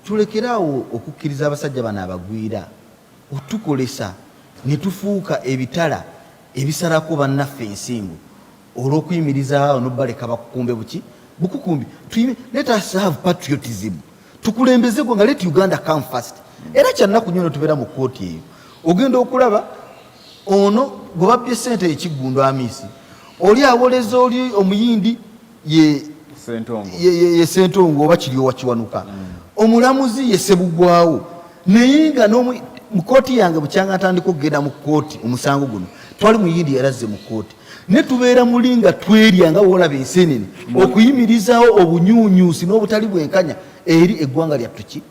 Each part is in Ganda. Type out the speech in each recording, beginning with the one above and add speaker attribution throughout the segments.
Speaker 1: tulekerawo okukkiriza abasajja bano abagwira otukolesa ne tufuuka ebitala ebisalako bannaffe ensingo olw'okuyimirizaawo n'obaleka bakukumbe bukukumbi. Let us have patriotism. Tukulembeze gwe nga let Uganda come first. Era kyannaku nnyo tubeera mu kkooti eyo ogenda okulaba ono gwe babbye ssente ekiggundu Amisi oli awoleza oli omuyindi ye Ssentongo oba Kiryowa Kiwanuka omulamuzi ye Ssebugwawo naye nga mu kkooti yange bukyanga atandika okugenda mu kkooti omusango guno twali muyindi yarazze mu kkooti ne tubeera muli nga twerya nga woolaba ensenene okuyimirizaawo obunyuunyuusi n'obutali bwenkanya eri eggwanga lyattu ki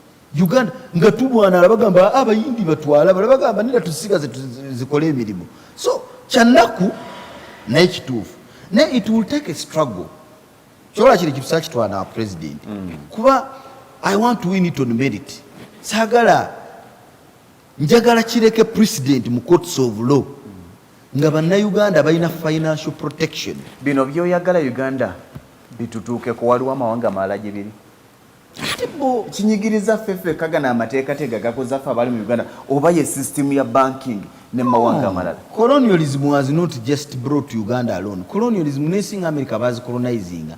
Speaker 1: Uganda nga tulwana bagamba abayindi batwala bagamba nira tusigaze zikole emirimu. So kyannaku naye kituufu naye it will take a struggle kyola kiri kitusa kitwana president kuba I want to win it on merit. Sagala njagala kireke president mu courts of law nga bannayuganda balina financial protection.
Speaker 2: Bino byoyagala Uganda bitutuuke ku waliwo amawanga malala gye biri kinyigiriza ffeffe kagana amateeka tega gakoza ffe abali mu Uganda oba ye system ya banking ne mawanga malala.
Speaker 1: Colonialism was not just brought to Uganda alone. Colonialism n'ensi nga America bazi colonizing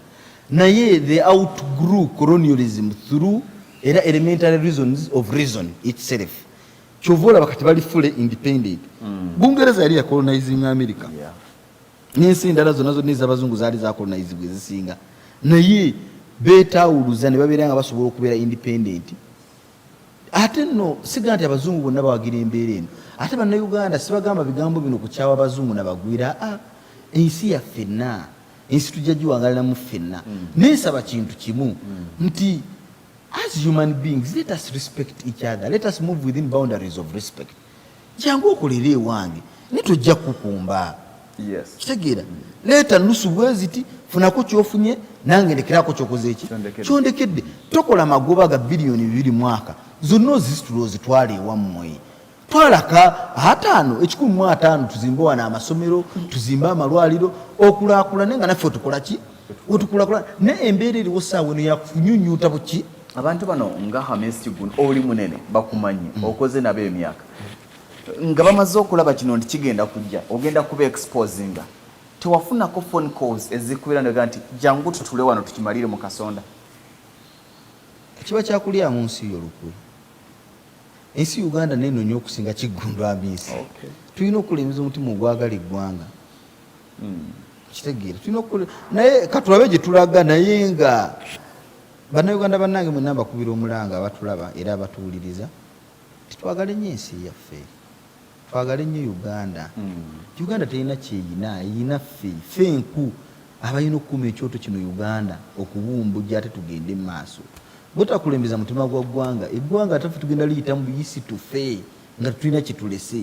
Speaker 1: naye they outgrew colonialism through era elementary reasons of reason itself. Chovola bakati bali fully independent. Bungereza yali ya colonizing America. N'ensi endala zonna zonna ez'abazungu zaali za colonize bwe zisinga naye beetawuluza ne babeera nga basobola okubeera independent. Ate nno siga nti abazungu bonna bawagira embeera eno ate bannayuganda sibagamba bigambo bino kukyawa abazungu nabagwira ensi yaffenna ensi tujja giwangaliramu ffenna neesaba kintu kimu nti as human beings let us respect each other, let us move within boundaries of respect. Jangu okolera ewange ne tojja kukumba kitegeera leeta nusu bweziti funako kyofunye nange ndekerako kyokoze eki kyondekedde tokola magoba ga bilioni 2 mwaka zonna ozisitula ozitwala ewammwe twalaka 5 1,500 tuzimbe wana amasomero tuzimbe amalwaliro okulaakulane nga naffe otukola ki otukulaakulana ne embeera eriwo ssaawa eno yakunyunyuuta buki
Speaker 2: abantu bano nga Hamisi Guno oli munene bakumanyi okoze nabo emyaka nga bamaze okulaba kino nti kigenda kujja ogenda kuba exposinga tewafunako phone calls ezikubira ndaga nti jangu tutule wano tukimalire mu Kasonda
Speaker 1: kiba kyakulya mu nsi y'olukwe ensi Uganda neno nnyo okusinga Kiggundu Amisi tulina okulemeza omutima ogwagala eggwanga kitegeera tulina naye katulabe gye tulaga naye nga bannayuganda bannange mwenna mbakubira omulanga abatulaba era abatuwuliriza titwagale nnyo ensi yaffe twagale nnyo Uganda. Uganda terina kyeyina eyina ffe enku abalina okukuuma ekyoto kino Uganda okubumbujja ate tugende mu maaso butakulembeza mutima gwa ggwanga eggwanga ate tugenda liyita mu buyisi tufe nga tulina kye tulese.